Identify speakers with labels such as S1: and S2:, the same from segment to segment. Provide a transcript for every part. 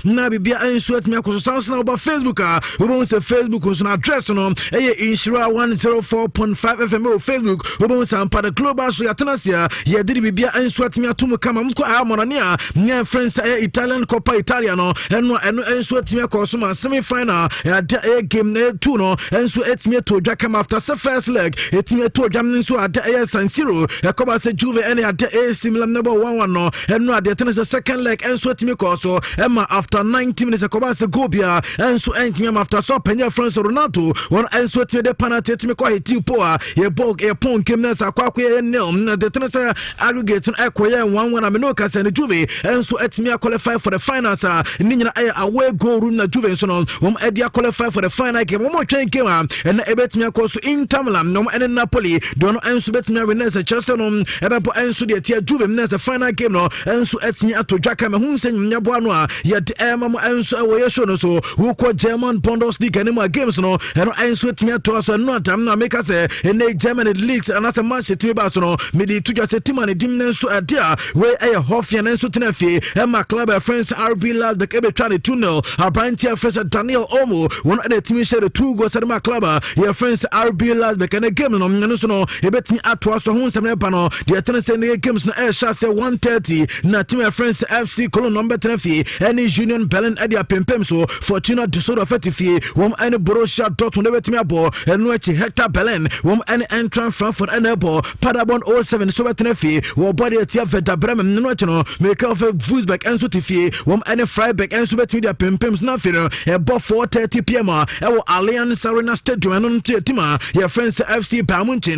S1: na bibia enso atimi akoso sounds na over Facebook we won say Facebook so na address no Nhyira 104.5 FM o Facebook we won say ampa the global so yatenasia ye didi bibia enso atimi atum kama mko amonane a nya friends Italian Coppa Italia no eno enso atimi akoso ma semi final game 2 no enso atimi to dwa kama after the first leg atimi to dwa nso ada San Siro yakoba se Juve any ada AC Milan number 1-1 no eno ada the second leg enso atimi koso Emma after 90 minutes yakoba se Gobia enso enkima after so penya France Ronaldo one enso atimi de penalty atimi ko hiti po a ye bog e pon game na sa kwakwe nil the tennis aggregate ekoye 1-1 ameno kasa ne Juve enso atimi qualify for the finals ni nyina away goal room na Juve so no edia qualify for the final game mo twen game and ebetimi akoso Inter Milan no and Napoli don enso betimi win as Chelsea no ebebo enso de tia Juve na as final game no enso atimi atodwaka me hu nsem nyabo ano a ye de emam enso awoye show no so who ko German Bundesliga anima games no and enso atimi ato so no tam na make say in the German leagues and as a match atimi ba so no me di tuja se team and dim enso adia we Hofian enso tenafi Emma club friends RB Leipzig ebe try 2-0 Abrantia friends Daniel Olmo one of the team share the 2 goals at my club your friends RB Leipzig and the game no so no ebetimi ato so hu nsem ne pa no the tennis games no share say 1:30 na team friends FC Cologne number 3 any Union Berlin at their pempem so Fortuna Düsseldorf fie any Borussia Dortmund ebetimi abo enu echi Hector Berlin any Eintracht Frankfurt and abo Paderborn 07 so betnefi wo body etia Werder Bremen no echi no make of Wolfsburg enso tifie any Freiburg enso betimi their pempems na fire ebo 4:30 PM ewo Allianz Arena Stadium enu tetima your friends FC Bayern Munich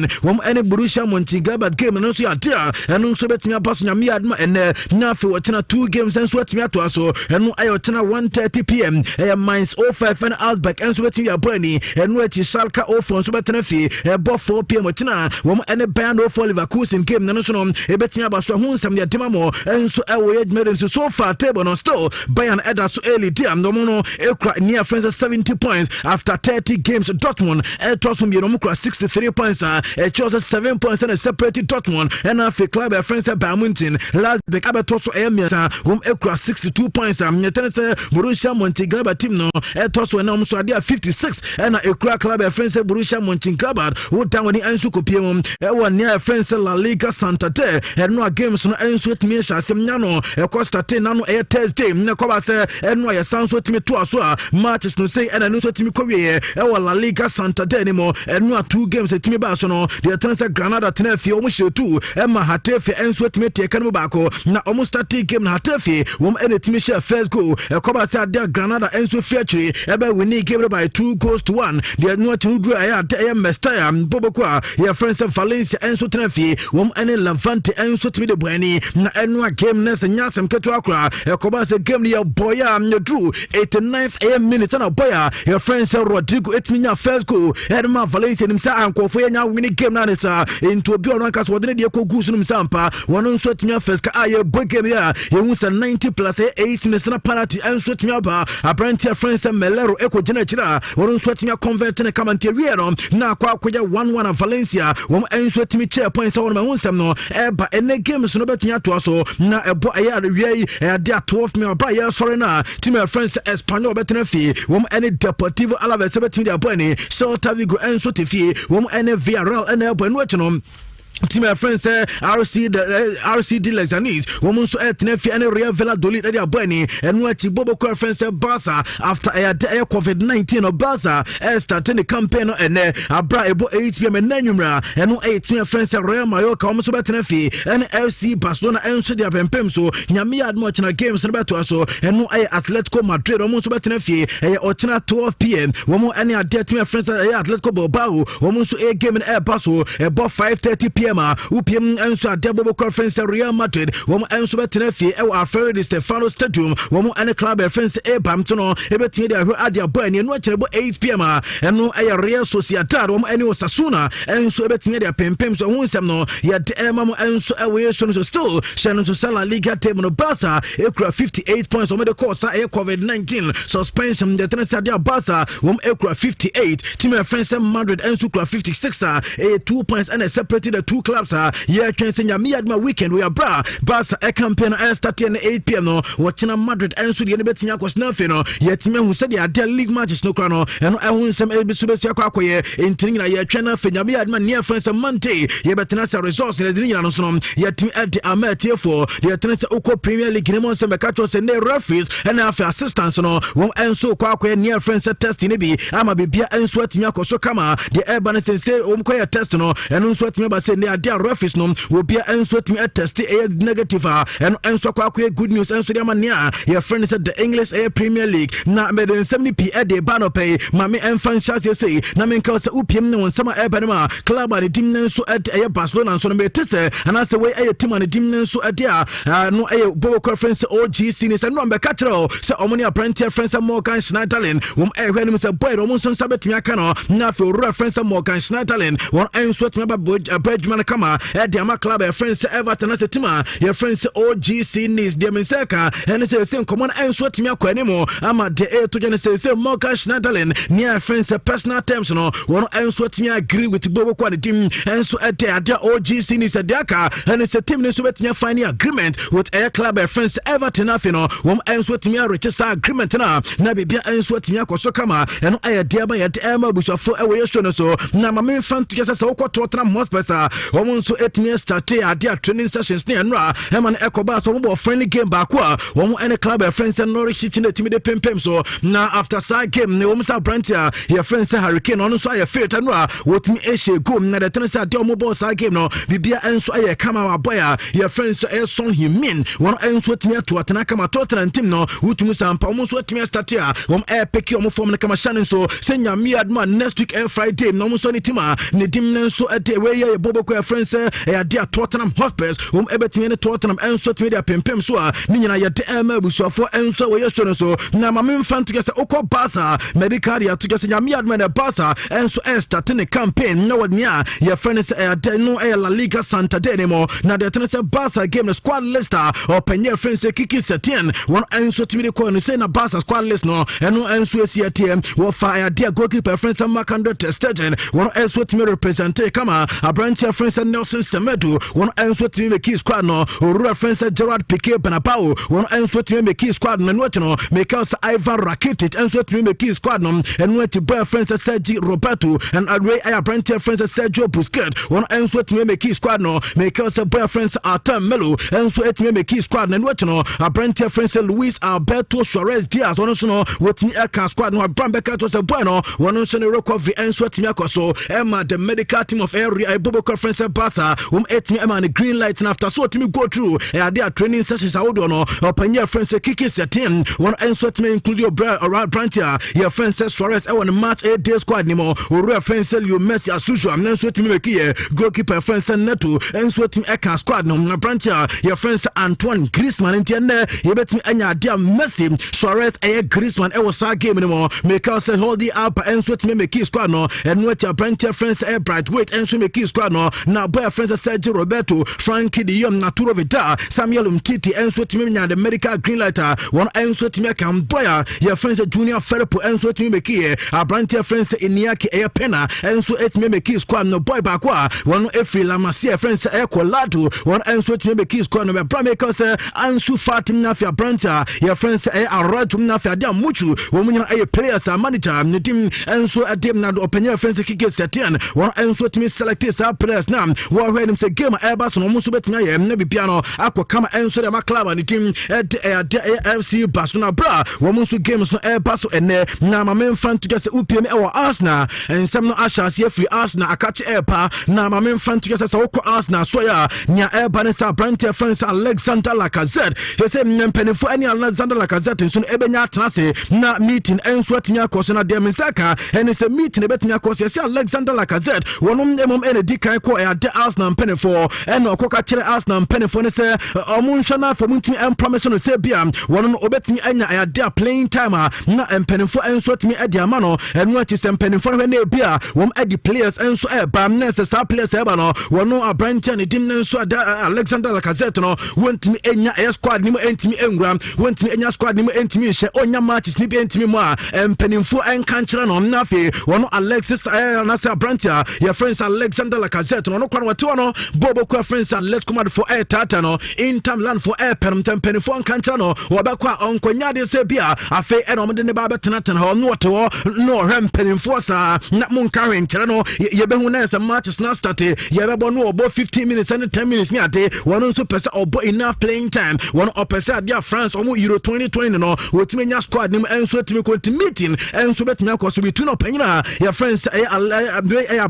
S1: any Borussia Mönchengladbach game no so ya dia enu so betimi abaso nyame adma ene na fe wo chena 2 games enso betimi ato aso enu ayo chena 1:30 PM Mainz 05 and Augsburg enso betimi abani enu echi Schalke 04 so betnefi ebo 4 PM chena any Bayern 04 Leverkusen game no so no ebetimi abaso hu nsam ya tema mo enso ewo yedmeden so far table no still Bayern Eda so early team no no ekra near friends 70 points after 30 games Dortmund Tosum you no 63 points Chelsea 7 points and separated Dortmund and after club friends Bayern Munich Leipzig abetoso emia ekra 62 points tenese Borussia Mönchengladbach team no etoso na so ade 56 and ekra club friends Borussia Mönchengladbach who down when enso kopiem near friends La Liga Santander and no games no enso etimi hyasem nya no start na no Thursday na koba se eno ya sanso timi to aso a matches no say ena no so timi kowie La Liga Santander ni mo eno 2 games timi ba so no the transfer Granada tenafi omo shetu Emma Hatefe enso timi teka no baako na omo start game na Hatefe ene timi share first goal koba se ade Granada enso fiachiri ebe winning game by 2-1 the no timi dru aya de Mestalla Boboko your friends Valencia enso tenafi ene Levante enso timi de bwani na eno game na se nyasem keto akra koba se game your boy drew 89th minute na boy your friends Rodrigo etminya first goal Edma Valencia nimsa ankofo nya winning game na nesa into obi ono anka so de de kogu sunum sampa wono nso etminya first ka aye boy game ya ye hunsa 90 plus 8 minutes na penalty enso etminya ba Abrantia friends Melero ekogina chira wono nso etminya convert na kamante wiero na akwa 1-1 Valencia enso etmi chair points wono hunsam no eba ene game so no betminya to so na ebo aye awie dia 12 mil ba ya sorry na team friends Espanyol betnefi any Deportivo Alaves betimi dia bani Celta Vigo enso tefi any Villarreal ene ebo no echinom team friends RCD Lezanis woman so etnefi any Real Valladolid ade abani enu achi bobo friends Barca after COVID-19 or Barca starting the campaign and abra ebo 8 PM Nhyira enu team friends Real Mallorca woman so betnefi and FC Barcelona enso dia pempem so nyame admo china games no beto so enu Atletico Madrid woman so betnefi ochina 12 PM woman any ade team friends Atletico Bilbao woman so game in Basso ebo 5:30 PM UPM enso adebo conference Real Madrid enso betnefi Alfredo Di Stefano Stadium any club friends Bamtono ebetimi dia adia boy enu acherebo 8 PM enu Real Sociedad any Osasuna enso ebetimi dia pempem so hunsem no ya emam enso we so still Shannon to La Liga table no Barca ekura 58 points the course COVID-19 suspension the tennis dia Barca ekura 58 team friends Madrid enso ekura 56 2 points and separated the 2 two clubs yeah can say Nyamiadma weekend we are bra Barca a campaign start at 8 p.m. no watching Madrid and so the betting yakos nothing no yet me who said they league matches no crono and I want some Elbisubes Yakwaye in Tina ya channel for Nyamiadma near France and Monte ye betanasa resource in the Dinason yet me at the Amet for the Tennis Oko Premier League Nemon Semakatos and their referees and after assistance no won and so Kwakwe near France test in Ebi ama bibia and sweat Yako so kama the urban sense umkoya test no and sweat me by saying they are referees no will be and sweat me test negative and so Kwakwe good news and so the mania your friend said the English Air Premier League na made 70p at the bano pay mami and fan chance say na men cause upim no sama urban club and the team so at Barcelona and so me tese and as the way a team and the team so at there no a Bobo conference OGC is and no be catro so omoni apprentice friends Morgan Schneiderlin when him say boy Romonson sabet me akano na fi reference Morgan Schneiderlin one and so me ba Bridgeman kama at the club friends Everton as a team your friends OGC needs them seka and say same common and so me akwanimo ama de to jene say Morgan Schneiderlin near friends personal terms no one and so me agree with Bobo kwa the team and so at the OGC needs a daka and it's a team so bet me find agreement with air club friends Everton afino one and so me reach agreement na bibia and so me akoso kama and I dear by at Emma Bushafo away show so na mama fan to just so kwa Tottenham Hotspur woman so 8 years start their training sessions near Nra Eman Ekoba so mo friendly game back wa one and club friends and Norwich City the team de pem so na after side game ne omsa brantia your friends Hurricane on so your fit and Nra what me eshe go na the tennis at mo boss game no bibia and so I kama boya your friends so song him mean one and so me to atana kama Tottenham team no utumu sampa mo so me start here one air pick your form na kama Shannon so senya me adman next week every Friday no mo so ni tima ne dim so at the way your Bobo kwa friends e dia Tottenham Hotspurs ebetimi ne Tottenham and so to media pempem so ni nyina ye de Emma Bushafo and so we show so na mama fan to get oko Barca medical ya to get nyame adman e Barca and so start the campaign no nya your friends no La Liga Santander mo na de tennis Barca game squad list or penye friends Kiki Setien one and so to media ko ni say na Barca squad list no and no and so CTM wo fire dia goalkeeper friends Makando Testegen one and so to me represent kama a branch friends Nelson Semedo one and so to me key squad no or friends Gerard Piqué Benapao one and so to me key squad no no make us Ivan Rakitic and so to me key squad no and what to boy friends Sergi Roberto and away a branch friends Sergio Busquets one and so to me key squad no make us boy friends Artem Melo and so to me key squad no no a branch friends Luis Alberto Suarez Diaz one so what me a squad no Brambeka to say bueno one so no recovery and so to me so Emma the medical team of area Bobo conference Barca 8 me Emma the green light and after so to me go through their training sessions out on opinion friends Kiki Setien one and so to me include your branch your friends Suarez one match 8 day squad nimo or friends you Messi as usual and so to me goalkeeper friends Neto and so to me a squad no branch your friends Antoine Griezmann in you bet me anya dia Messi Suarez Griezmann was a game anymore make us hold the up and so to me key squad no and what your branch friends Brightweight and so me key squad no now boy friends Sergio Roberto Frankie de Jong Naturo Vida Samuel Umtiti and so to me the medical green light one and so to me can boy your friends Junior Ferrepo and so to me key a branch friends Iniaki Pena and so it me key squad no boy back one every Lamasia friends Colado one and so to me key squad no Bramekos Ansu Fatim Nafia branch your friends Arajum Nafia dia muchu women players manager the team and so at them now opinion friends Kiki Setien one and so to me select our players now what when him say game Airbus no musu betima ye na bibiano akwa kama and so the club and the team at FC Barcelona bra women so games no Airbus ene na ma men fan to just UPM e Arsenal and some no ashas ye free Arsenal akachi airpa na ma men fan to just say okọ Arsenal so ya nya airba ne sa branch friends Alexander Lacazette he say mpenefo any Alexander Lacazette so ebenya atase na meeting and so atia koso na dem saka and it's a meeting e betia koso say Alexander Lacazette wonom emom ene dikan ko e ade Arsenal mpenefo and okoka kire Arsenal mpenefo ne say omunhwa na for muntimi promise no say bia wonom obetimi anya e ade playing time na mpenefo and so timi ade amano and what is mpenefo ne bia wom ade players and so e bam na say sa players e ba no wono abranch ne dim na so Alexander Lacazette no wontimi enya e squad ni mo entimi engram wontimi enya squad ni mo entimi hye onya matches ni bi entimi mo a mpenefo enka nkyere no na fe wono Alexis na say branch your friends Alexander Lacazette United no kwa watu no Bobo kwa friends let's come out for air tata no in time land for air penny for kantra no wabakwa onkonya de se bia afi e no de ba betena ho no to no rem penny for sa na mun carry nkyere no ye be hu na se match na start ye be bo no obo 15 minutes and 10 minutes ni ade one nso pese obo enough playing time one opese dia France omo Euro 2020 no wotime nya squad nim enso timi konti meeting enso betime akoso between opanyina your friends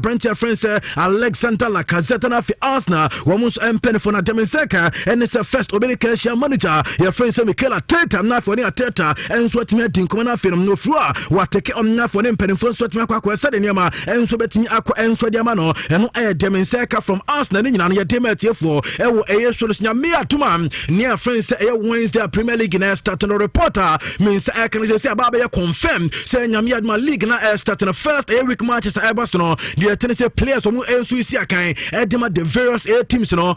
S1: Brent friends Alexander Lacazette na fi Arsenal womus empene for na Demenseka and it's a first obedient manager your friends Mikel Arteta na for ni Arteta enso timi adin koma na fi no frua wateke on na for ni empene for so timi akwa sade niama enso betimi akwa enso dia ma no eno Demenseka from Arsenal ni nyina no ye demetie for ewo show nya me atuma near friends Wednesday Premier League na start no reporter means I can say about ya confirm say nya me adma league na start the first week matches Everton the Tennessee players from enso isi akan edema the various teams no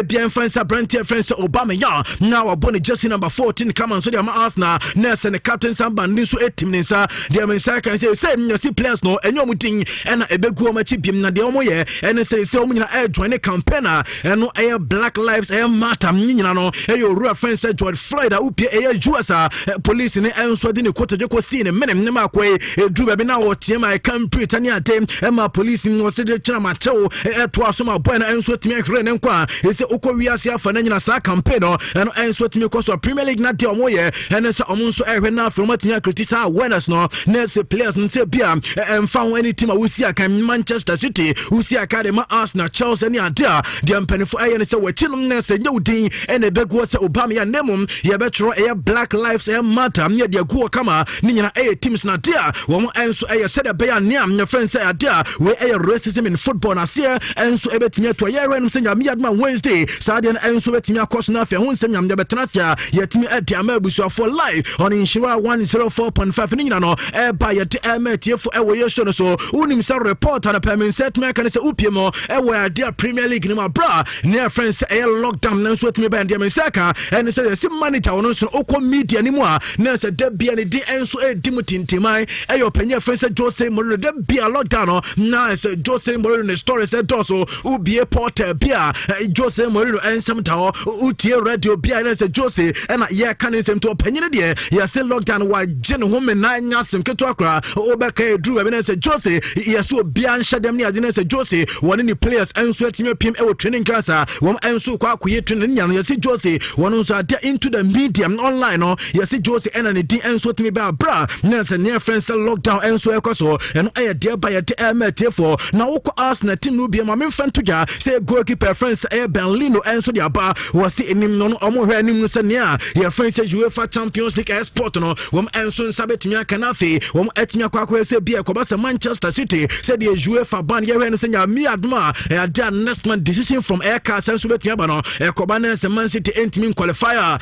S1: bien friends Brent friends Obama ya now abone jersey number 14 come on so the Arsenal nurse and captain Samba nso team nsa the means I can say see players no enyo mutin and ebegu machi bim na de omo ye and say omo nyina join the campaign and Black Lives Matter nyina no your reference George Floyd upie USA police ne enso de ne kotoje ko see ne menem ne makwe dru be na wotie my campaign tani atem ma police no se de kira ma chewo to asoma boy na enso timi hwere ne nkwa ese okowia afa na nyina sa campaign no enso timi ko so Premier League na de omo ye ene se omo nso ehwe na from atinya criticize awareness no na se players no se bia emfa ho any team wusi aka Manchester City wusi aka de ma Arsenal Chelsea ne adia de ampanifo aye ne se wachinum na se nyudin ene begu se Obama ya nemum ye betro Black Lives Matter ne de agu kama ne nyina teams na dia wo enso se de be ya niam ne friends say adia we racism in football na se enso ebetimi to ye renum se nyam yadma Wednesday saade na enso betimi akos na afia hu se nyam de betenasia yetimi adia ma abusu for live on Nhyira 104.5 ne nyina no ba ye de emetiefo ewo ye show no so unim sa reporter na permanent set me kan se upiemo ewo adia Premier League ni ma bra ne friends lockdown na so etimi ba ndie mensaka and say the manager wono so okọ media ni mu a na se de bia ne di enso di mutintimai eyo panye friends Jose Mourinho de bia lockdown na se Jose Mourinho ne story se doso ubie porter bia Jose Mourinho ensem ta utie radio bia na se Jose na ye kan ensem to panye de ye se lockdown wa gene ho me na nya sem keto akra obeka edru be na se Jose ye so bia nhya dem ne ade na se Jose woni ni players enso etimi pim e wo training class a won enso kwa akoye training nya no ye se Jose wono so ade into the medium online no ye se Jose ena ne di enso etimi ba bra na se near friends lockdown enso ekoso eno aye de ba ye de emetefo na woko Arsenal team no bia ma memfantoja say goalkeeper friends Benlino enso de aba wasi enim no omo hwe anim no se nea ye friends UEFA Champions League sport no wom enso nsabetimi aka na fe wom etimi akwa se bia ko ba se Manchester City said the UEFA ban ye hwe no se nya mi adma their next man decision from aircar senso betimi aba no ekoba na se Man City entimi qualifier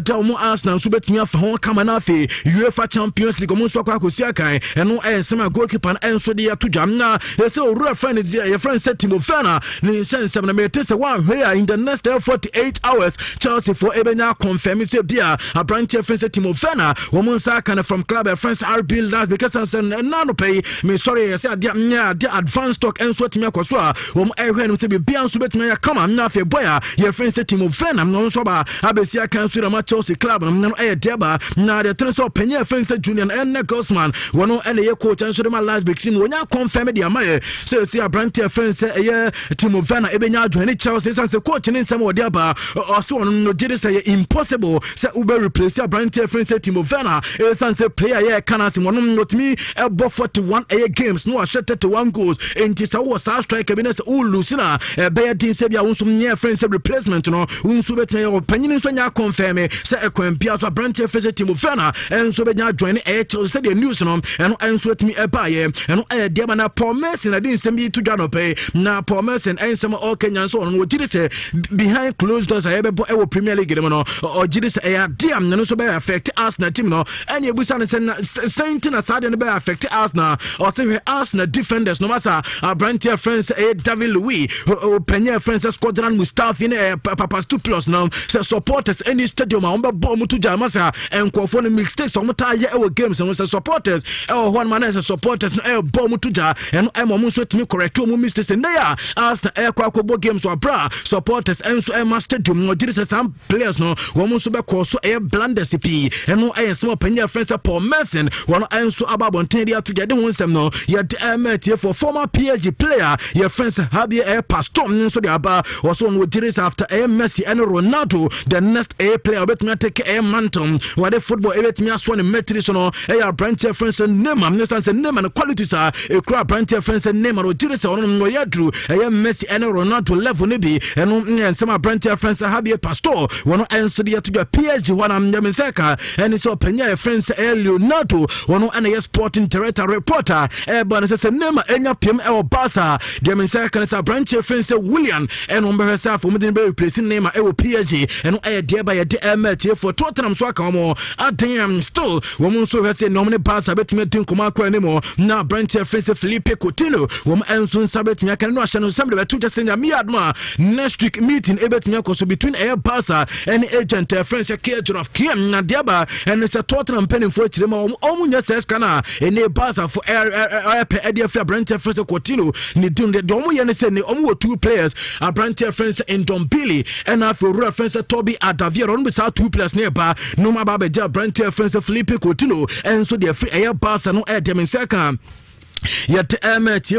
S1: da omo Arsenal so betimi afa ho kama na fe UEFA Champions League omo so akwa kosi akan eno ensema goalkeeper enso de to jam na say owura friend dia your friend set Timo Werner ni sensem na mete say one here in the next 48 hours Chelsea for ebenya confirm say bia a branch friend set Timo Werner woman sa kan from club friends RB last because na no pay me sorry say dia advanced stock enso timi akoso a wom ehwe no say bia nso betimi ya kama na fe boya your friend set Timo Werner no so ba abesi aka nso na Chelsea club no deba na de tren so penye friend set Julian Nagelsmann wono ene ye coach enso de ma last big team wonya confirm de amaye say a branch friend say Timo Werner ebenya adwane Chelsea say coach ni nsem wo de aba so on no did say impossible say ube replace a branch friend say Timo Werner say player ye kana sim wono not me ebo 41 games no a shot 31 goals enti say wo sa striker bi na say o lose na be din say bia wonso near friend say replacement no wonso betan ye panyin so nya confirm say ekwempia so branch friend say Timo Werner enso benya adwane Chelsea say the news no eno enso timi eba ye eno de ma na Paul Merson na din sem bi to dwa no pay na Paul Merson ensem all Kenyan so no gidi say behind closed doors ayebebo e wo Premier League dem no o gidi say ya dem no so be affect Arsenal team no ene ebusa ne say saint na sade no be affect Arsenal or say Arsenal defenders no matter Brantier friends David Louis Penya friends Squadron Mustafi ne Papa 2+ now say supporters any stadium a be bom to jamasa enkofo no mistakes o mota ye e games no say supporters one man say supporters no bom to ja eno mo so timi correct o mo mistakes ne player Arsenal Kwako games or bra supporters enso Emma Stadium no did some players no woman so be cause so blunders pi and no small penny friends Paul Merson one enso ababonten dia to get one no ya MT for former PSG player your friends Javier Pastore so the aba also no did after Messi and Ronaldo the next player bet me take mantle where the football bet me aswan metri no branch friends name am name and qualities are a crowd branch friends name or did so no ya drew Messi and Ronaldo level nibi and some branch friends Javier Pastore one answer the to the PSG one am Yamenseka and it's open your friends Leonardo one and sporting director reporter but says name enya PM El Barca Yamenseka is a branch friends William and on herself for me replacing name PSG and I dear by a DMT for Tottenham so come at still woman so has a nominee Barca bet me think come anymore now branch friends Felipe Coutinho woman and soon sabet me can no channel somebody to just send me adma next week meeting ebet me so between Barca and agent friends care of Kim na diaba and it's a Tottenham penning for chima omunya says kana and Barca for area for branch friends Coutinho ni dun the domu ye say ni omu two players a branch friends in Dombili and after reference Toby Adavia on beside two players nearby no ma ba branch friends Felipe Coutinho and so the free Barca no dem in second yet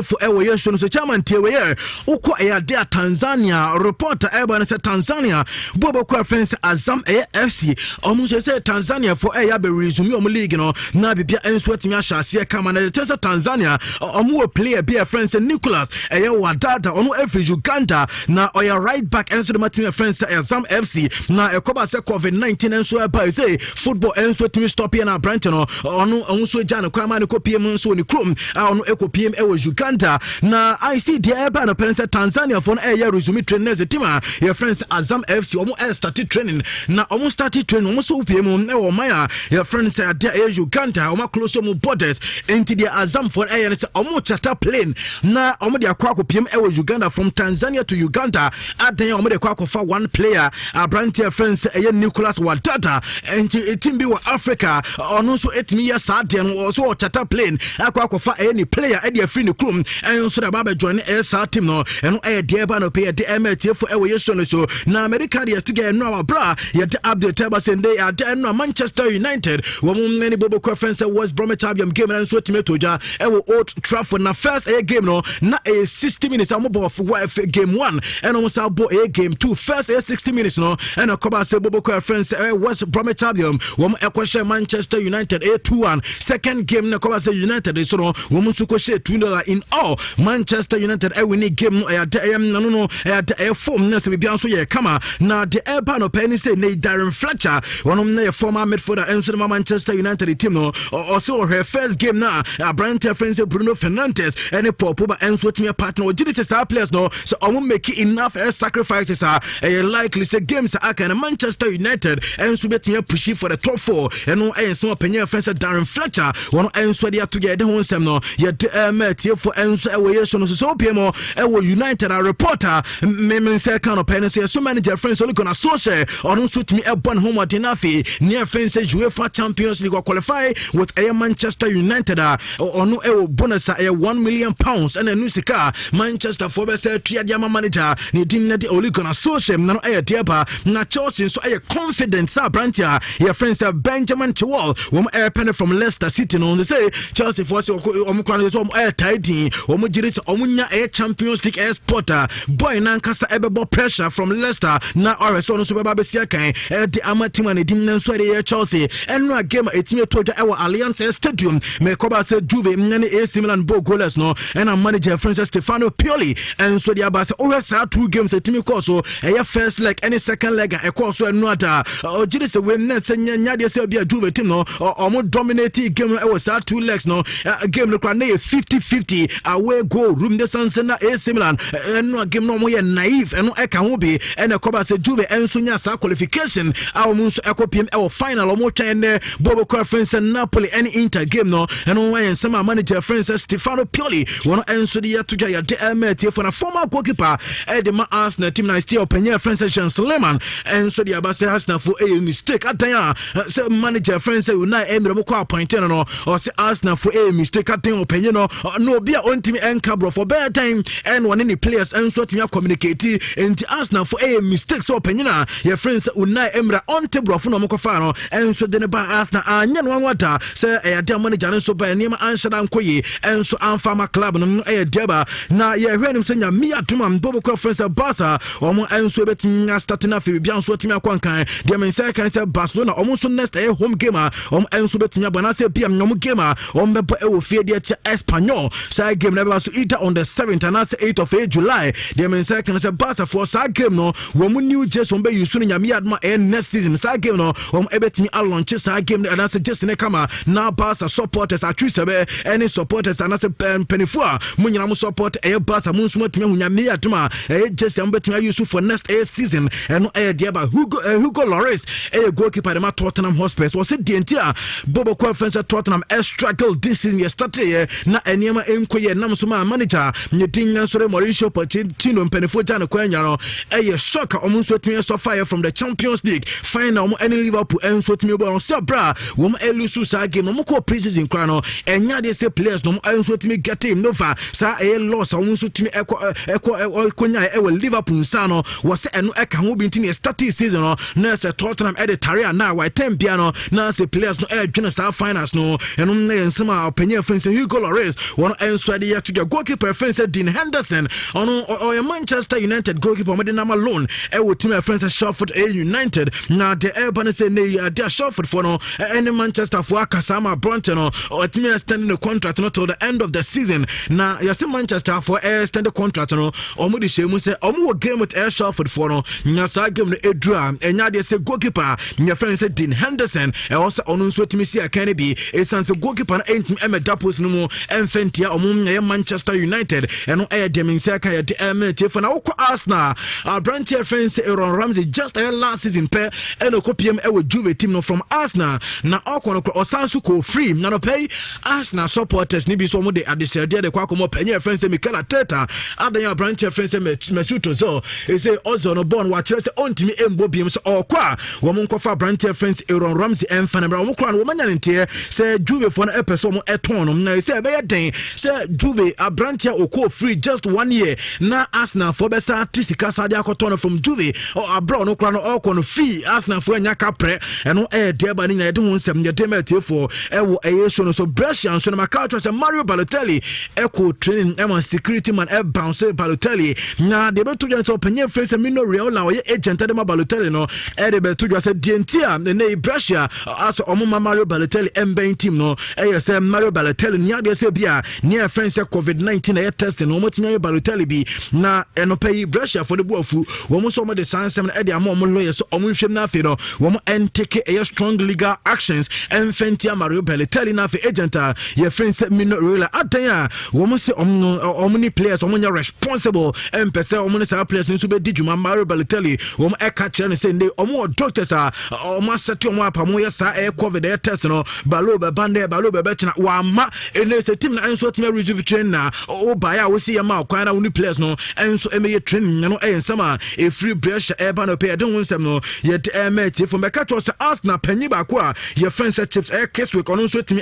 S1: for ewe yesho so chairman tewe uko de Tanzania reporter eba say Tanzania bobo kwa friends Azam AFC omunse say Tanzania for be resume om league no na bibia enso atimi ahase kama na tesa Tanzania omu player be friends Nicholas wadada onu every Uganda na oya right back enso the matimi friends Azam FC na ekoba say COVID-19 enso eba say football enso timi stop here na branch no onu onso jana kwa ma ne ko PM enso ni krom on eco PM Uganda na I see the eba no parents Tanzania for resume trainers team your friends Azam FC omo started training na omo started training omo so PM maya your friends there Uganda omo close omo borders into the Azam for omo charter plane na omo de akwa PM Uganda from Tanzania to Uganda adan omo de akwa for one player brand your friends Nicholas Wadada and team be Africa ono so etimi ya saden so charter plane akwa for any player at the free no club and so the baba join SA team no and dear no pay the MT for aviation so na America dey to get no bra yet update table saying they are there no Manchester United woman many bobo conference was Bromwich Albion game and so team to ja Old Trafford na first game no na 60 minutes am ball for game 1 and almost a game 2 first 60 minutes no and a cover say bobo conference was Bromwich Albion woman question Manchester United 2-1 second game na cover say United so no Suko share $2 in all Manchester United win game no form na se bia so ye kama na the eba no penny say ne Darren Fletcher one of the former midfielder and Manchester United team no also her first game na Brent friends Bruno Fernandes and Popo and so team partner or did say players no so make enough sacrifices are likely say games are can Manchester United and so bet me push for the top 4 and no some opinion friends Darren Fletcher one and so they are together one sem no yet for enso aviation so PM United a reporter me say kind of pen say so manager friends only gonna social on suit me a born home at Nafi near friends UEFA Champions League qualify with a Manchester United on no bonus £1 million and a new sika Manchester for be say Triadiama manager ni dim na the only gonna social na no diaba na Chelsea so confident sa branch your friends Benjamin Chilwell pen from Leicester City no they say Chelsea for tidy jiris omunya Champions League exporter boy nankasa ebebo pressure from Leicester na RS no so beba besia kan the amatima ne dim nanso de Chelsea enno game etime toja Allianz Stadium me koba se Juve mne AC Milan bo goalless no and manager Francis Stefano Pioli and so the abase over 2 games etime course so first leg any second leg e course so enno ata jiris we net nya de se bia Juve team no omo dominate game e was 2 legs no game no kwa na 50-50 away goal room the Sansena AC Milan no game no more naive and no e kan be and ekoba se Juve enso nya sa qualification awomunso ekopiem e final omo twen Bobo Conference Napoli any Inter game no and when some manager Francis Stefano Pioli one enso the to ya de for a former goalkeeper the Arsenal team na still open Francis Jean-Suleiman and so the abase Arsenal for a mistake ataya so manager Francis Unai Emery mo ko appoint no or say Arsenal for a mistake ataya penye no no be a ontimi enka bro for better time and one any players enso timi communicate enti Arsenal for a mistakes so penye na your friends Unai Emra onte bro for no mokofa no enso de ne ba Arsenal anya no wada say e dey manager no so ba niam anhyada nkoyi enso anfama club no e deba na ye hwenim se nya mi aduma mbobo conference Barca omo enso betim starting afi bia enso timi akwankan de men say kan say Barcelona omo so next home game omo enso betim abana say bia nyom game omo be e wo fie de Espanyol say game na be so either on the 7th and 8th of July de men say kan say Barca for say game no wo mu new jersey omo be use no nya mi aduma next season say game no omo ebetimi launch say game and say just ne kama na Barca supporters atwise be any supporters and say penifo a munyina mo support Barca mo nsuma timi hunya mi aduma jersey omo betimi use for next season and no there ba Hugo Lloris goalkeeper de Tottenham Hotspur was say dientia Bobo conference Tottenham struggle this season yesterday na eniema enkoye nam so ma manager nyedin sore Mauricio Pochettino penifo jana kwanya no shock omo so timi so fire from the Champions League final omo any Liverpool enso timi bo on se bra omo elusu sa game omo ko preseason kra no enya de say players no enso timi get him nova sa loss omo so timi konya Liverpool sa no was eno eka ho binti start season no na se Tottenham editaria na why 10 piano na se players no dwena sa finals no eno na ensema opinion friends Hugo Lloris one enso de yet to goalkeeper friends Dean Henderson ono or Manchester United goalkeeper mo de na loan wo team friends Sheffield United na de urban say ne de Sheffield for no any Manchester for Kasama Bronte no or team extending the contract no till the end of the season na you see Manchester for extend the contract no omo de shemu say omo game with Sheffield for no nya sa game no edura enya de say goalkeeper nya friend say Dean Henderson also onu so timi see akane bi esanse goalkeeper na entim emedapos no mu enfentia omo nya Manchester United eno de min say kan de eminate for na woko Arsenal Brantier friends Aaron Ramsey just last season pair eno kopiem ewo Juve team no from Arsenal na okono osansu ko free na no pay Arsenal supporters ni bi so mo de adesede de kwa komo penye friends Mikel Arteta adan Brantier friends Mesut Ozil say Ozil no born wa kire say ontimi embo biem so okwa wo mo nkofa Brantier friends Aaron Ramsey emfa na bra wo kra no wo manya ntie say Juve for na epeso mo eton no na say be den say Juve Brantier okọ free just 1 year na Arsenal for besa tisika sade akoton from Juve or abroad no kra no okọ free Arsenal for nya kapre eno there ba ni na de ho nsem ye demete for ewo so no so Brescia so na maka say Mario Balotelli echo training security man bounce Balotelli na de beto just opinion face Mino Raiola o agent de Balotelli no de beto just say dientia na Brescia as omo Mario Balotelli emben team no say Mario Balotelli nya de say bia near friends COVID-19 e test no motimi Balotelli bi na eno pay Brescia for the boafu wo mo so mo de sansem e de am mo lawyer so omo hwem na afi no wo mo entake a strong legal actions enfentia Mario Balotelli na afi agent your friends Mino Raiola adan wo mo say omni players omo nya responsible empese omo say players nso be dijuma Mario Balotelli wo mo e catch and say omo doctors omo set omo apa mo yesa COVID test no balo be bande balo be betina wa ma ene say team na enso team resume train na o baya wo see ma kwan na oni players no enso emeye training no ensama e free pressure e ba no pay de wonsem no ye de mate for me catch us Arsenal panyi ba ko a your friends chips case week on so team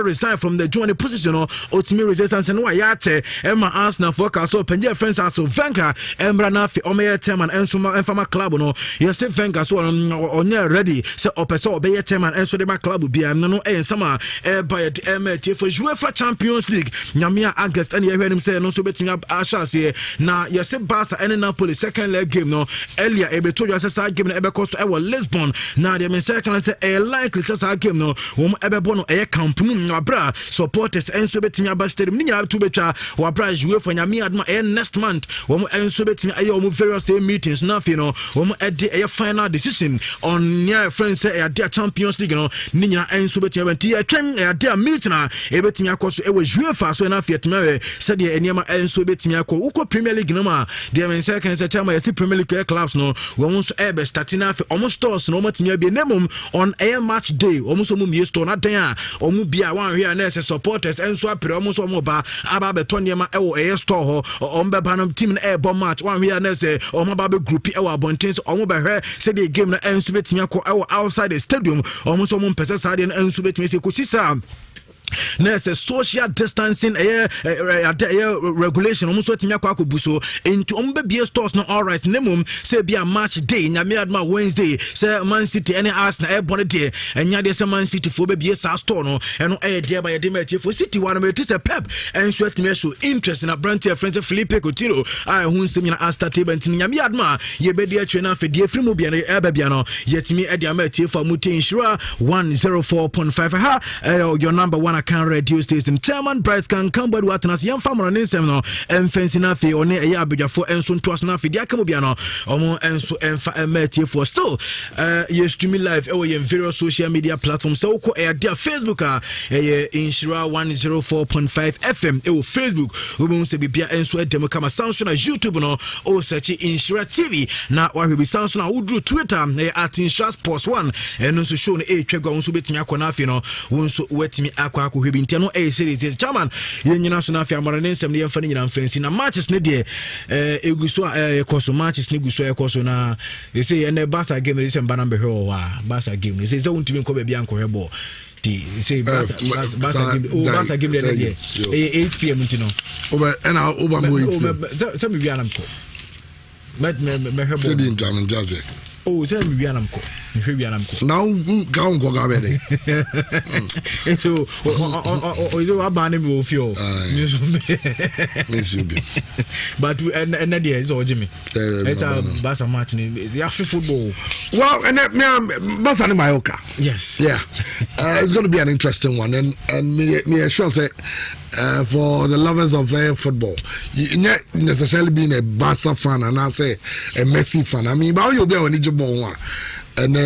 S1: resign from the joint position no o team resistance no ya che e ma Arsenal for ka so panyi friends aso Venga emra na fi o me chairman enso ma enfama club no ye say Venga so onye ready say opese obeye chairman enso de ma club bia no ensama e ba de mate for UEFA Champions League nyamia August and ye hwenim say no so betimi ashase na ye say Barca and Napoli second leg game no earlier e beto you say game na e be cost e was Lisbon na the second say e likely say game no wo e be bono e Camp Nou na bra supporters enso betimi aba stadium ni nya to betwa wa bra UEFA nyamia adma e next month wo enso betimi aye wo various meetings na fi no wo e de e final decision on near friends say e de Champions League no ni nya enso betimi benti e twen e de meeting na e betimi akoso e was UEFA so na fi etime said the enema enso betimi akọ uko Premier League no ma the men second say chama yesi Premier League clubs no wo nso e be starting na fi omo stores no matimi abi nemum on air match day omo so mum yesto na dan a omo bia wan hwe na say supporters enso apere omo so omo ba aba beto nema e wo air store ho omo be banam team na air bomb match wan hwe na say omo ba be group e wo abonten omo be hwe say the game na enso betimi akọ e wo outside the stadium omo so mum pese sa de enso betimi say ko sisa na say social distancing regulation almost what me akwa buso into be stores no all right nemum say be a match day nyame adma Wednesday say Man City any Arsenal e bone day enya de say Man City for be sa store no eno e dey by dey match for City one me say Pep and so at me show interest in a brand friends Felipe Coutinho I hu nsem na Asta table nyame adma ye be dey atwe na afedie free mu bia no e ba bia no yetimi e dey match for muti Nhyira 104.5 ha your number one account radio station chairman Bright can come body what na yam famro ne nsem no emfensi na fe one e abadwafo enso ntoas na afedie aka mu bia no omo enso emfa match for still you streaming live in various social media platforms so ko dia Facebook Nhyira 104.5 FM Facebook we se bibia enso edem kama sound na YouTube no o search Nhyira TV na wa hwe bi sound na udru Twitter at Nhyira Sports 1 eno so show no twegwa won so betimi akona afi no won so wetimi akwa hwe bi ntia no series chairman yenyina so na afi amara ne nsem ne yemfa ne nyina mfansi na matches ne de eguso ekoso matches ne guso ekoso na they say ene Barca game is mba na behwe o wa Barca game they say so untimi nko be bia nko hwebo say Barca game dey 8 p.m. ntino
S2: oba ena oba mo 8 p.m.
S1: Some bia na mko me hwebo
S2: say di ntam ntaze
S1: say bia na mko
S2: now ga onko ga be dey
S1: so o is o ba na me o fio but and there is o jimmy it's a Barca match the African football
S2: well and Barca in Mallorca
S1: yes
S2: it's going to be an interesting one and me sure say for the lovers of football you not necessarily being a Barca fan and I say a Messi fan I mean but you'll be on Egypt and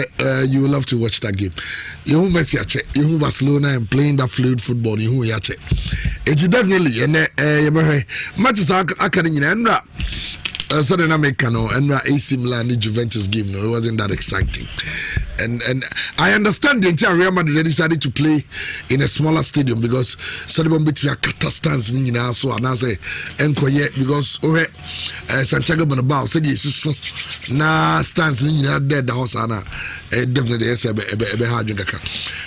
S2: you will love to watch that game. You Messi ache, you Barcelona and playing that fluid football. You yache. It's definitely and matches are occurring in Southern America no and AC Milan Juventus game no it wasn't that exciting. And I understand the entire Real Madrid decided to play in a smaller stadium because Sadibon Bitia Kata stands in so and I say enkoye because Santiago Bernabeu said yes na stands in there the house ana definitely yes be hard kakra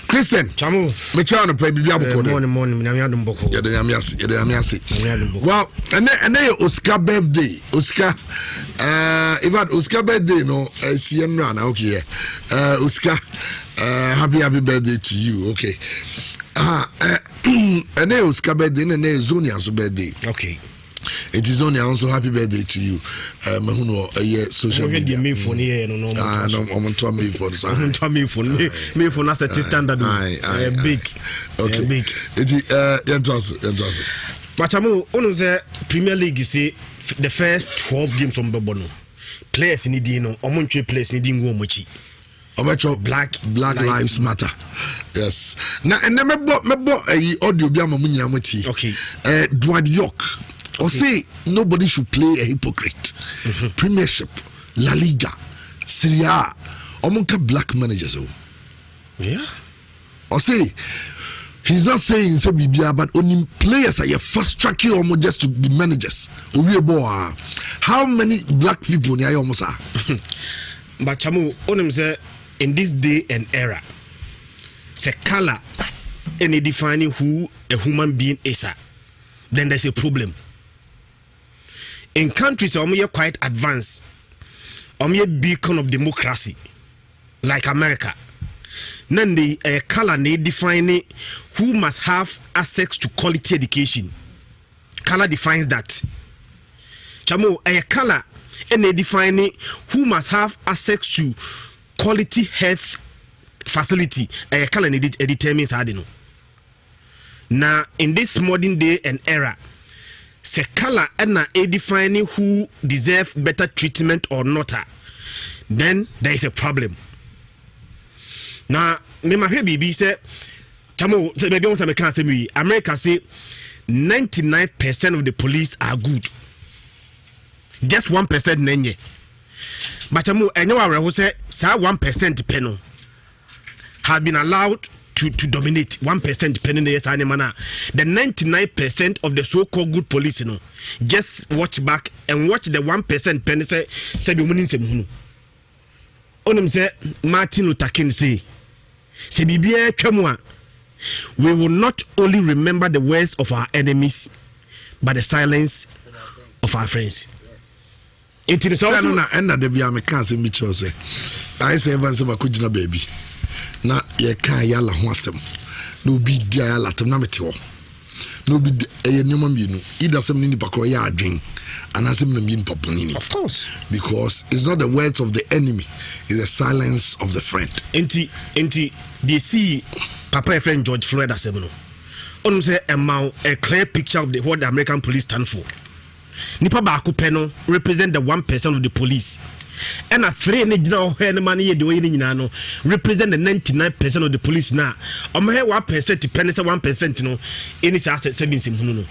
S2: Christian
S1: Chamu
S2: me cha no play bibia boko
S1: morning na yadum boko
S2: ya de yamiase well and then Oscar birthday Oscar even Oscar birthday no CN na okay Oscar, happy birthday to you. Okay. And then Oscar birthday, and then Zonia's birthday.
S1: Okay.
S2: It is only also happy birthday to you. Mahuno social media.
S1: Me for near no
S2: I'm on to me for this.
S1: Me for na standard. Big.
S2: Okay.
S1: Big.
S2: It is
S1: But on say Premier League say the first 12 games from Bobono. Players in the no, omonche players in the mochi.
S2: Black Lives Matter. Yes. Now and then me audio bi amamu nyina mati.
S1: Okay.
S2: Dwight York. Or say nobody should play a hypocrite. Premiership, La Liga, Serie A. Omonka black managers.
S1: Yeah.
S2: Or say he's not saying say bibia but only players are fast track you almost just to be managers. How many black people near almost are?
S1: But Chamu onim say in this day and era, say color any defining who a human being is, then there's a problem. In countries are quite advanced, a beacon of democracy, like America. Then the color need defining who must have access to quality education. Color defines that. Chamu a color and they define who must have access to quality health facility. A color determines how they know. Now, in this modern day and era, se color and a defining who deserve better treatment or not, then there is a problem. Now, me my baby say, Chamo, maybe on some can't say me. America say 99% of the police are good. Just 1% nenye. But Chamo, I know I will say, 1% penal have been allowed to dominate 1% depending on the manner. The 99% of the so-called good police, you know, just watch back and watch the 1% penny say the winning some. On him say Martin Luther King say bibia twamwa
S3: we will not only remember the words of our enemies, but the silence of our friends. It is also
S2: na enda de bia me kan se mi chose. I say even se makujina baby. Na ye kan ya la ho asem. No bi dia ya latem na mete ho. No bi e nyoma mienu. Ida sem ni pakro ya adwen. Anasem na mienu paponini.
S3: Of course.
S2: Because it's not the words of the enemy, it's the silence of the friend.
S3: Enti they see Papa friend George Floyd as no. On say a clear picture of what the American police stand for. Nipa ba no represent the 1% of the police. And a 3 money no represent the 99% of the police now. 1% to 1% no any asset savings in.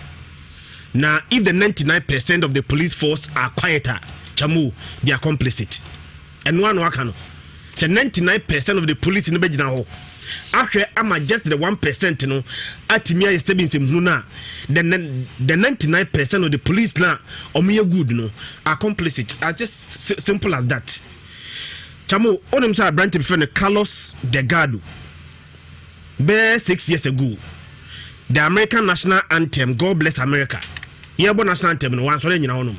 S3: Now if the 99% of the police force are quieter, chamu they are complicit. And one wakano. So 99% of the police in the Bejina ho. After I'm just the 1% no atimia is savings in na the 99% of the police now omiya good no are complicit. Are just simple as that. Chamu onim say branch before Carlos Delgado. Be 6 years ago, the American national anthem, God Bless America. Yebo national anthem no one so nyina wonom.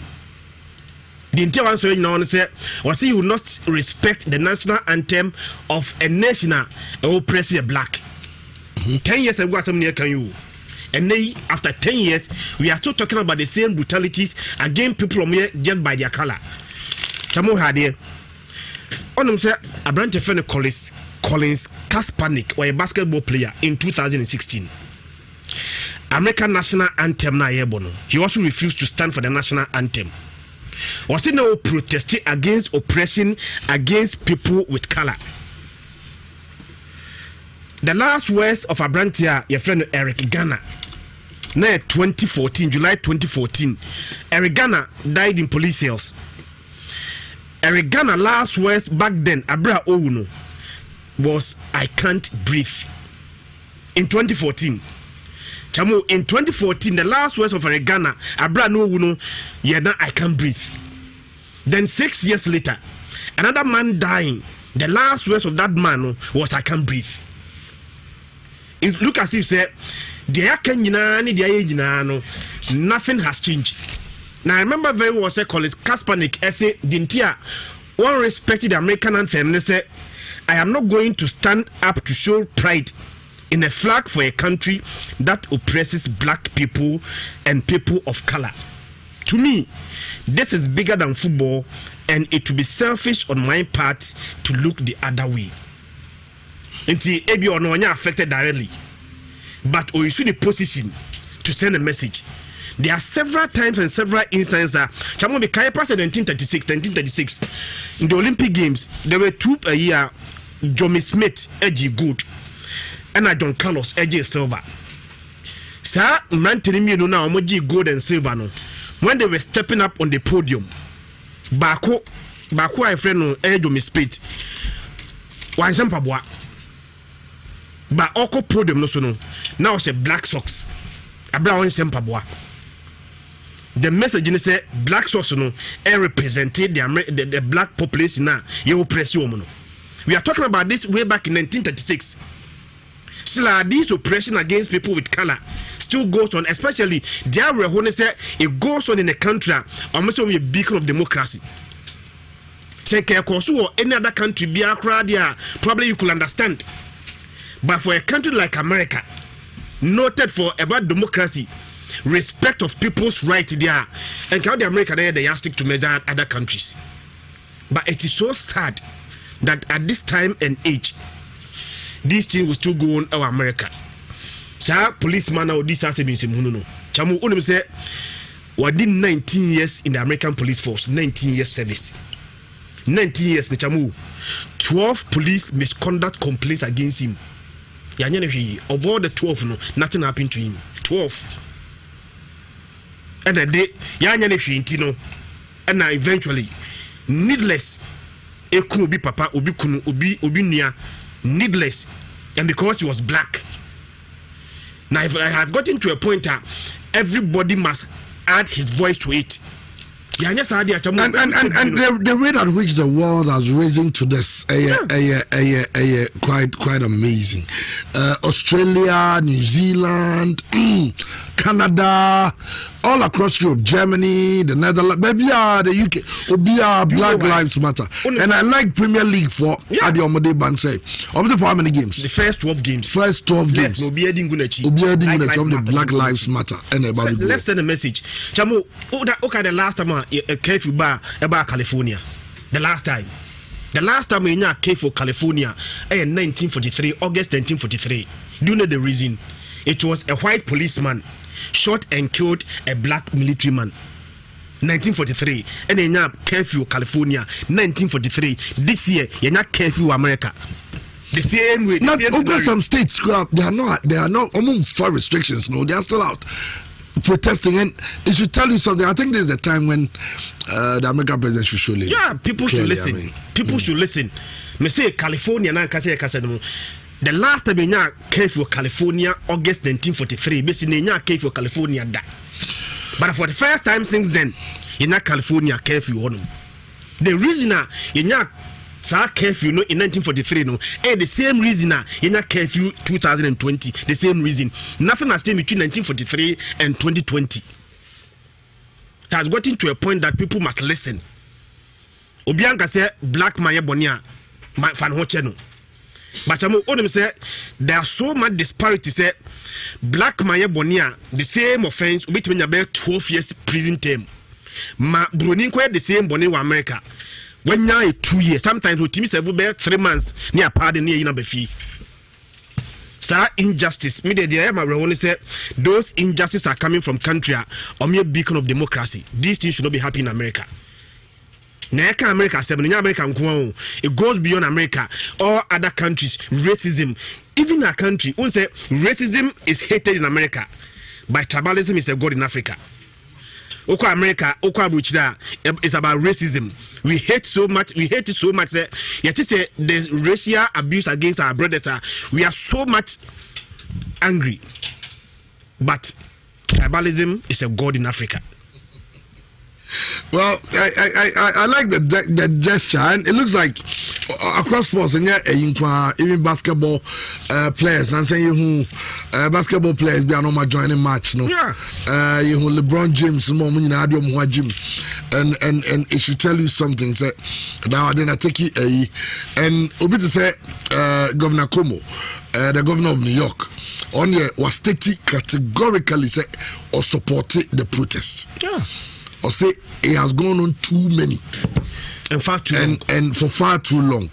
S3: The entire one so nyina won say was he will not respect the national anthem of a nation who oppress a black. 10 years ago some near can you. And then after 10 years we are still talking about the same brutalities against people here just by their color. Chamo had onum say a branch of friend Collins Kaepernick, or a basketball player in 2016. American national anthem na yebono. He also refused to stand for the national anthem. Was it no protesting against oppression against people with color? The last words of a branch here, your friend Eric Garner. Now 2014, July 2014, Eric Garner died in police cells. Eric Garner last words back then, Abra Ouno, was I can't breathe. In 2014. Chamu, in 2014, the last words of Eric Garner, Abra Ouno, yeah, I can't breathe. Then 6 years later, another man dying. The last words of that man was I can't breathe. It look as if say nothing has changed. Now I remember very well say Collins Kaepernick say Dintia one respected the American anthem and say I am not going to stand up to show pride in a flag for a country that oppresses black people and people of color. To me, this is bigger than football, and it would be selfish on my part to look the other way. Until Ebi or no affected directly, but or you see the position to send a message. There are several times and several instances. Chamo be Kaipa said 1936 in the Olympic Games there were 2 a year. Johnny Smith, Edgy Good, and John Carlos, Edgy Silver. Sir, man telling me no now, Moji Gold and Silver no. When they were stepping up on the podium, Bako, I friend no, Johnny Smith. Why jump up? But Oko podium no so no. Now it's a black socks. A brown sempabwa. The message in say black socks no represented the black population now. You oppress you no. We are talking about this way back in 1936. Still, this oppression against people with color still goes on, especially there where when say it goes on in a country almost a beacon of democracy. Take a course or any other country, be a crowd there, probably you could understand. But for a country like America, noted for about democracy, respect of people's rights there, and how the America there they stick to measure other countries. But it is so sad that at this time and age, this thing will still go on our America. Sir, policeman now this has been no. Chamu unim say within 19 years in the American police force, 19 years service. 19 years ne chamu 12 police misconduct complaints against him. Of all the 12 no, nothing happened to him. 12. And the day no, and now eventually needless be papa obi kunu obi nia needless, and because he was black. Now if I had gotten to a point that everybody must add his voice to it,
S2: And the rate at which the world has risen to this, quite amazing. Australia, New Zealand, Canada, all across Europe, Germany, the Netherlands, maybe the UK, Black Lives Matter. And I like Premier League for Adi Omode Banse. Obviously, for how many games?
S3: The first 12 games.
S2: First 12 games.
S3: No, be adding
S2: the Black Lives Matter.
S3: Let's send a message. Chamo, okay, the last time a curfew bar about California. The last time in a cave for California, in 1943, August 1943. Do you know the reason? It was a white policeman shot and killed a black military man. 1943, and in a curfew California, 1943. This year, you're not curfew America. The same way.
S2: Not over some states, they are not among for restrictions. No, they are still out protesting, and it should tell you something. I think this is the time when the American president should show.
S3: Yeah, people should listen. People should listen. Me say California na kase no. The last time in curfew California, August 1943. Basically, in curfew California da. But for the first time since then, in California curfew on. The reason in curfew in 1943 no, the same reason in curfew 2020. The same reason. Nothing has changed between 1943 and 2020. It has gotten to a point that people must listen. Obianka say black man bonia fan hocheno. But I'm say there are so much disparity. Say black man bonia the same offense which mean about 12 years prison term. Ma Brunin the same boni in America. When now 2 years, sometimes we team 3 months near pardon near in fee. Sir, injustice. Me the my only say those injustices are coming from country or mere beacon of democracy. These things should not be happening in America. Neka America, it goes beyond America or other countries. Racism, even our country, we say racism is hated in America, but tribalism is a god in Africa. Oko America, Oko Abuchida, it's about racism. We hate so much. We hate it so much. Yet say there's racial abuse against our brothers. We are so much angry. But tribalism is a god in Africa.
S2: Well, I like the gesture, and it looks like across sports, and even basketball players, and saying who basketball players be no joining match, no.
S3: Yeah.
S2: You who LeBron James, gym, and it should tell you something. Say now I didn't take it, and obi to say Governor Cuomo, the governor of New York, on the was stated categorically say or supported the protest.
S3: Yeah.
S2: Or say it has gone on too many
S3: and far too long.
S2: And for far too long.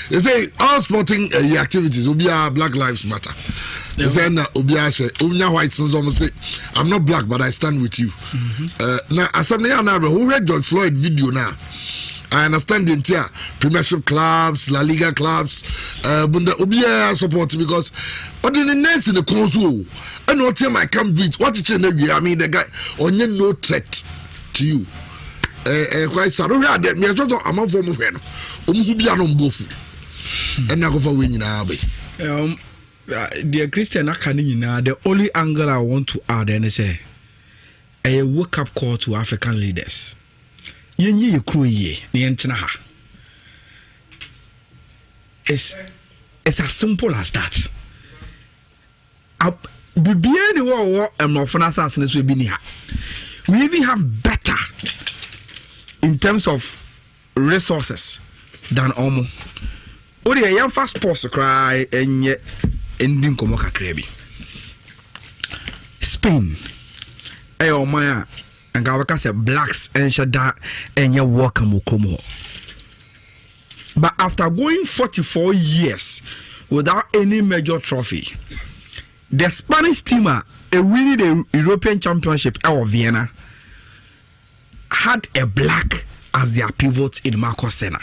S2: They say all sporting activities will be Black Lives Matter. They say white sons almost say I'm not black but I stand with you. Now as something who read George Floyd video now. I understand the entire Premiership clubs, La Liga clubs, Bunda Obia support because the next in the console and what time I can beat what you I mean the guy on no threat to you. Quite sad. Me just I'm on form of when be on both and I go for winning
S1: dear Christian Akanina, the only angle I want to add and say a wake up call to African leaders. Yenye crew ye ni ha. It's as simple as that. We even have better in terms of resources than Omo. Odi a young fast sports cry and yet ending komoka krebi. Spain. Maya. And Gawaka said blacks and Shada and your welcome Komo. But after going 44 years without any major trophy, the Spanish team winning the European Championship out of Vienna had a black as their pivot in Marcos Senna.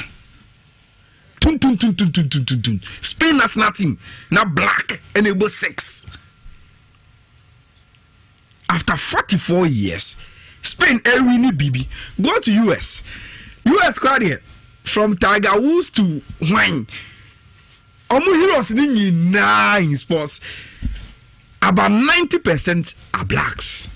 S1: Spain national team now black and it was 6. After 44 years. Spain, Erini Bibi, go to US crowd here from Tiger Woods to Wayne. Heroes in sports.
S4: about 90% are blacks.